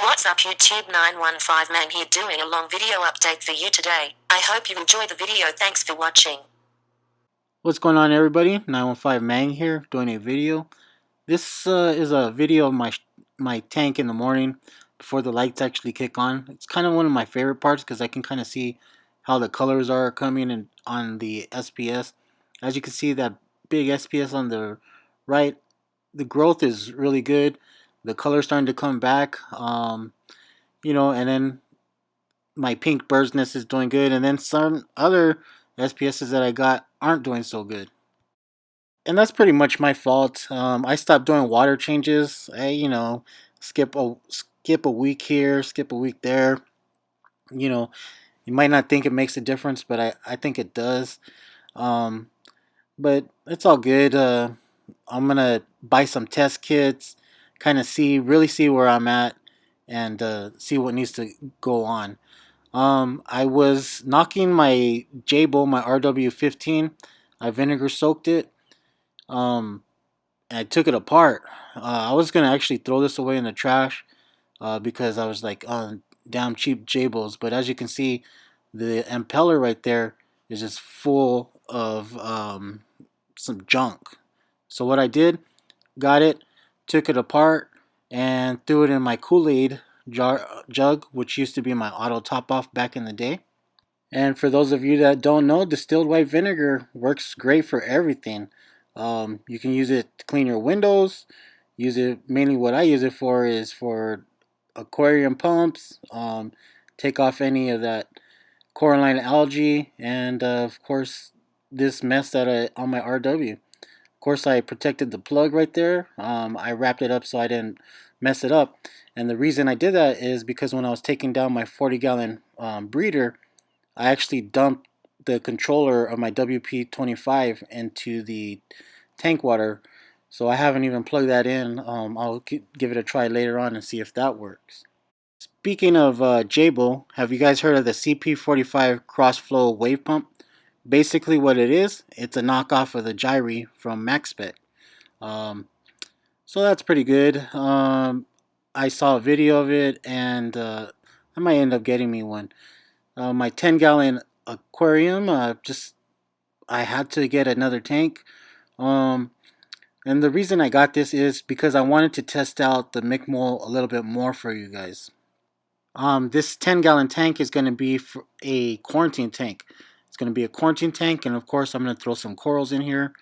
What's up YouTube, 915 Man here doing a long video update for you today. I hope you enjoy the video. Thanks for watching. What's going on, everybody? 915 Mang here doing a video. This is a video of my tank in the morning before the lights actually kick on. It's kind of one of my favorite parts because I can kind of see how the colors are coming in on the SPS. As you can see, that big SPS on the right, the growth is really good. The color's starting to come back. And then my pink bird's nest is doing good, and then some other SPSs that I got aren't doing so good. And that's pretty much my fault. I stopped doing water changes. Skip a week here, skip a week there. You know, you might not think it makes a difference, but I think it does. Um, but it's all good. I'm gonna buy some test kits, kind of really see where I'm at, and see what needs to go on. I was knocking my J-Bowl, my RW15. I vinegar soaked it. Um, and I took it apart. I was gonna actually throw this away in the trash because I was like, damn cheap J-Bowls. But as you can see, the impeller right there is just full of some junk. So what I did, got it, took it apart, and threw it in my Kool-Aid jug, which used to be my auto top off back in the day. And for those of you that don't know, distilled white vinegar works great for everything. You can use it to clean your windows. Use it mainly. What I use it for is for aquarium pumps. Take off any of that coralline algae, and of course this mess that on my RW. Of course, I protected the plug right there. I wrapped it up so I didn't mess it up. And the reason I did that is because when I was taking down my 40-gallon breeder, I actually dumped the controller of my WP25 into the tank water. So I haven't even plugged that in. I'll give it a try later on and see if that works. Speaking of Jable, have you guys heard of the CP45 cross-flow wave pump? Basically what it is, it's a knockoff of the Gyri from MaxSpec. Um, so that's pretty good. I saw a video of it, and I might end up getting me one. My 10-gallon aquarium, I had to get another tank. Um, and the reason I got this is because I wanted to test out the McMole a little bit more for you guys. This 10-gallon tank is going to be for a quarantine tank. It's going to be a quarantine tank, and of course I'm going to throw some corals in here.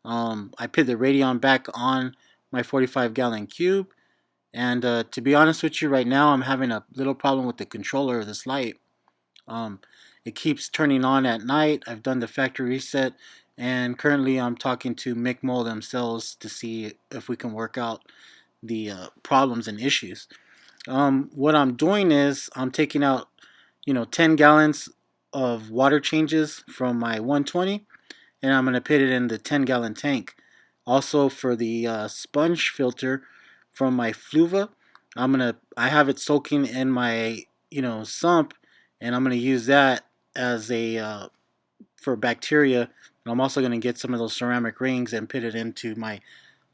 I put the Radion back on my 45-gallon cube, and to be honest with you, right now I'm having a little problem with the controller of this light. Um, it keeps turning on at night. I've done the factory reset, and currently I'm talking to McMole themselves to see if we can work out the problems and issues. What I'm doing is I'm taking out, 10 gallons of water changes from my 120, and I'm going to put it in the 10-gallon tank. Also for the sponge filter from my Fluva, I have it soaking in my, sump, and I'm gonna use that as a for bacteria. And I'm also gonna get some of those ceramic rings and put it into my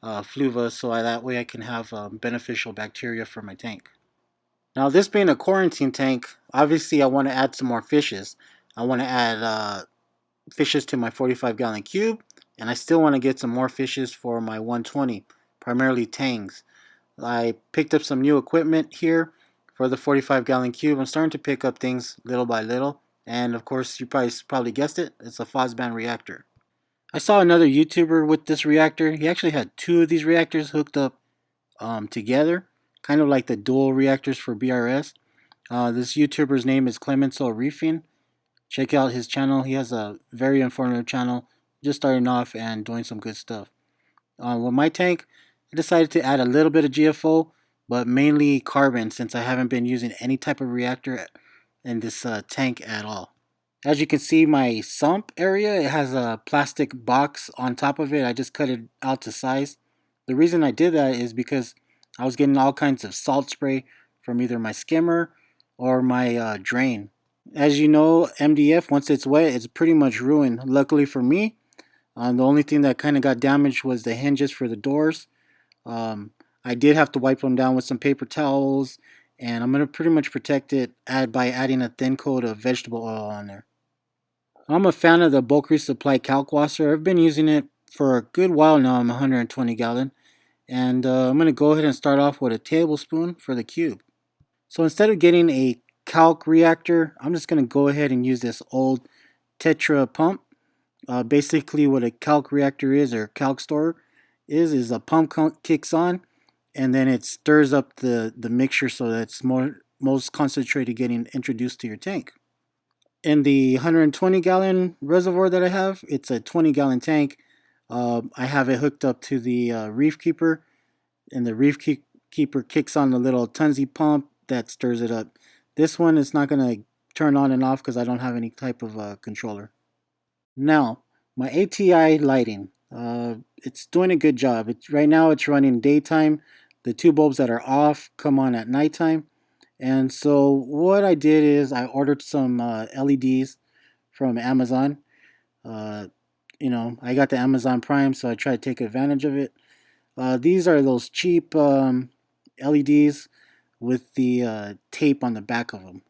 Fluva, so that way I can have beneficial bacteria for my tank. Now, this being a quarantine tank, obviously I want to add some more fishes. I want to add fishes to my 45-gallon cube, and I still want to get some more fishes for my 120, primarily tangs. I picked up some new equipment here for the 45-gallon cube. I'm starting to pick up things little by little, and of course you probably guessed it, it's a Fosban reactor. I saw another YouTuber with this reactor. He actually had two of these reactors hooked up together, kind of like the dual reactors for BRS. This YouTuber's name is Clemenceau Reefing. Check out his channel. He has a very informative channel, just starting off and doing some good stuff. With my tank, I decided to add a little bit of GFO, but mainly carbon since I haven't been using any type of reactor in this tank at all. As you can see, my sump area, it has a plastic box on top of it. I just cut it out to size. The reason I did that is because I was getting all kinds of salt spray from either my skimmer or my drain. As you know, MDF, once it's wet, it's pretty much ruined. Luckily for me, the only thing that kind of got damaged was the hinges for the doors. I did have to wipe them down with some paper towels and I'm going to pretty much protect it by adding a thin coat of vegetable oil on there. I'm a fan of the bulk resupply calc washer. I've been using it for a good while now. I'm 120 gallon, and I'm going to go ahead and start off with a tablespoon for the cube. So instead of getting a calc reactor, I'm just going to go ahead and use this old Tetra pump. Basically, what a calc reactor is, or calc store is a pump kicks on, and then it stirs up the mixture so that it's most concentrated getting introduced to your tank. In the 120 gallon reservoir that I have, it's a 20-gallon tank. I have it hooked up to the reef keeper, and the reef keeper kicks on the little Tunzi pump that stirs it up. This one is not going to turn on and off because I don't have any type of controller. Now, my ATI lighting, it's doing a good job. Right now it's running daytime. The two bulbs that are off come on at nighttime. And so what I did is I ordered some LEDs from Amazon. Uh, I got the Amazon Prime, so I try to take advantage of it. These are those cheap LEDs with the tape on the back of them.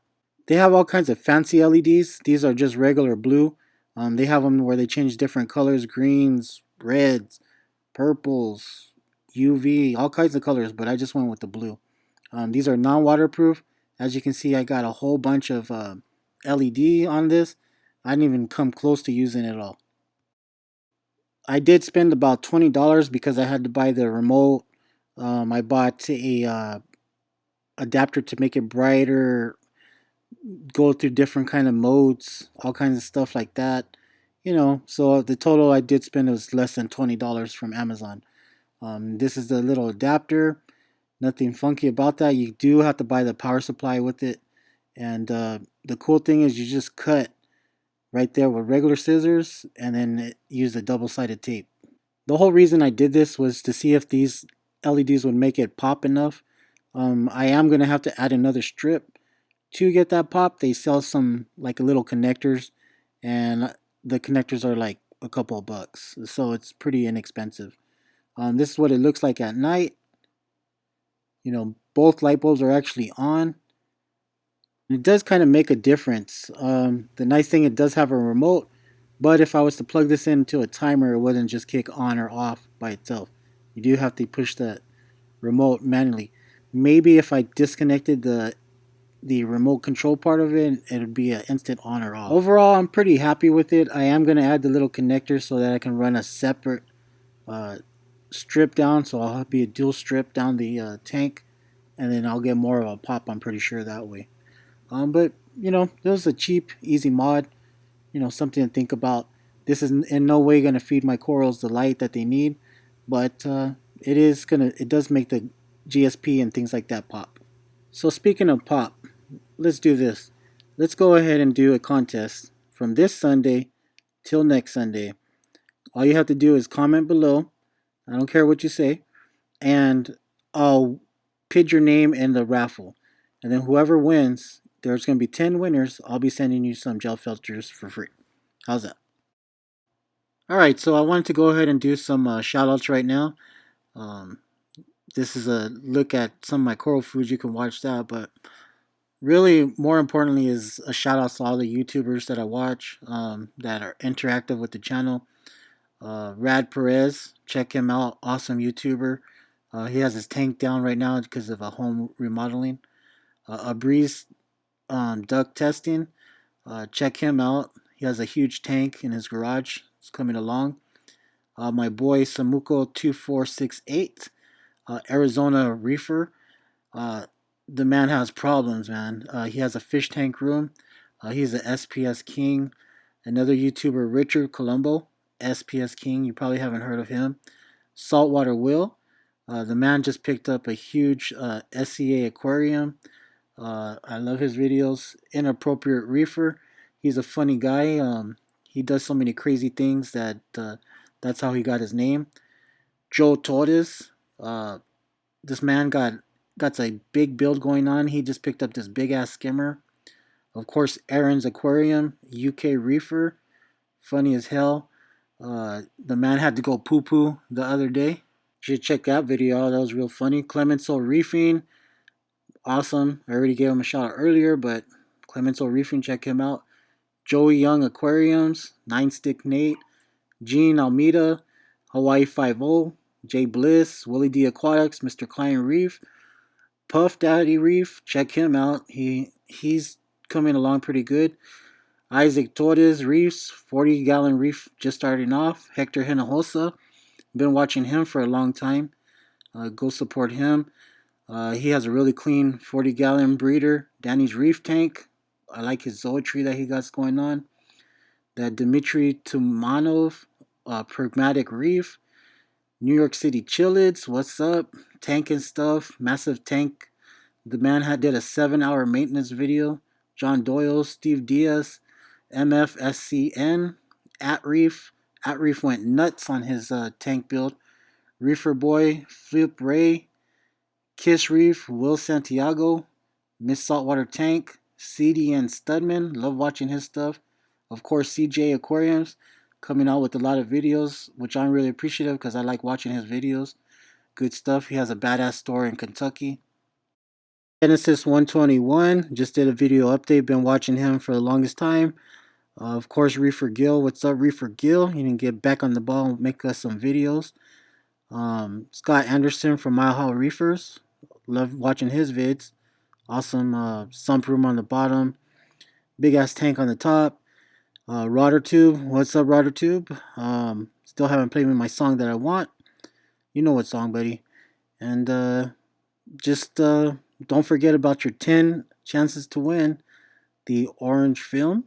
They have all kinds of fancy LEDs. These are just regular blue. They have them where they change different colors: greens, reds, purples, UV, all kinds of colors. But I just went with the blue. These are non-waterproof. As you can see, I got a whole bunch of LED on this. I didn't even come close to using it all. I did spend about $20 because I had to buy the remote. I bought a adapter to make it brighter, go through different kind of modes, all kinds of stuff like that. So the total I did spend was less than $20 from Amazon. This is the little adapter. Nothing funky about that. You do have to buy the power supply with it. And the cool thing is you just cut right there with regular scissors and then use the double-sided tape. The whole reason I did this was to see if these LEDs would make it pop enough. I am going to have to add another strip to get that pop. They sell some like little connectors, and the connectors are like a couple of bucks, so it's pretty inexpensive. This is what it looks like at night. Both light bulbs are actually on. It does kind of make a difference. The nice thing, it does have a remote, but if I was to plug this into a timer, it wouldn't just kick on or off by itself. You do have to push that remote manually. Maybe if I disconnected the remote control part of it, it would be an instant on or off. Overall, I'm pretty happy with it. I am going to add the little connector so that I can run a separate strip down. So I'll be a dual strip down the tank, and then I'll get more of a pop, I'm pretty sure, that way. But, this is a cheap, easy mod. Something to think about. This is in no way going to feed my corals the light that they need, but it does make the GSP and things like that pop. So speaking of pop, let's do this. Let's go ahead and do a contest from this Sunday till next Sunday. All you have to do is comment below. I don't care what you say. And I'll put your name in the raffle. And then whoever wins, there's going to be 10 winners. I'll be sending you some gel filters for free. How's that? Alright, so I wanted to go ahead and do some shoutouts right now. This is a look at some of my coral foods. You can watch that, but really, more importantly, is a shout out to all the YouTubers that I watch that are interactive with the channel. Rad Perez, check him out. Awesome YouTuber. He has his tank down right now because of a home remodeling. A Breeze duck testing. Check him out. He has a huge tank in his garage. It's coming along. My boy Samuko2468, Arizona Reefer. The man has problems, man. He has a fish tank room. He's an SPS King. Another YouTuber, Richard Colombo, SPS King. You probably haven't heard of him. Saltwater Will. The man just picked up a huge SCA aquarium. I love his videos. Inappropriate Reefer. He's a funny guy. He does so many crazy things that that's how he got his name. Joe Torres. This man got a big build going on. He just picked up this big ass skimmer. Of course, Aaron's Aquarium, UK Reefer, funny as hell. The man had to go poo poo the other day. You should check that video out. That was real funny. Clemenceau Reefing, awesome. I already gave him a shout out earlier, but Clemenceau Reefing, check him out. Joey Young Aquariums, Nine Stick Nate, Gene Almeida, Hawaii 50, Jay Bliss, Willie D Aquatics, Mr. Klein Reef, Puff Daddy Reef, check him out. He's coming along pretty good. Isaac Torres Reefs, 40-gallon reef just starting off. Hector Hinojosa, been watching him for a long time. Go support him. He has a really clean 40-gallon breeder. Danny's Reef Tank. I like his zoetry that he got going on. That Dmitry Tumanov, Pragmatic Reef. New York City Chillids, what's up? Tank and stuff, massive tank. The man did a 7-hour maintenance video. John Doyle, Steve Diaz, MFSCN, at Reef. At Reef went nuts on his tank build. Reefer Boy, Flip Ray, Kiss Reef, Will Santiago, Miss Saltwater Tank, CDN Studman, love watching his stuff. Of course, CJ Aquariums, coming out with a lot of videos, which I'm really appreciative because I like watching his videos. Good stuff. He has a badass store in Kentucky. Genesis 121 just did a video update. Been watching him for the longest time. Of course, Reefer Gill. What's up, Reefer Gill? He didn't get back on the ball and make us some videos. Scott Anderson from Mile High Reefers. Love watching his vids. Awesome sump room on the bottom. Big ass tank on the top. Roddertube. What's up, Roddertube? Still haven't played me my song that I want. You know what song, buddy. And just don't forget about your 10 chances to win the orange film.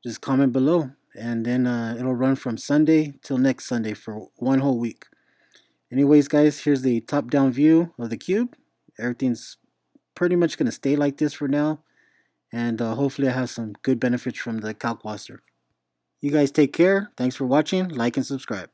Just comment below, and then it'll run from Sunday till next Sunday for one whole week. Anyways, guys, here's the top-down view of the cube. Everything's pretty much going to stay like this for now, and hopefully I have some good benefits from the calc washer. You guys take care. Thanks for watching. Like and subscribe.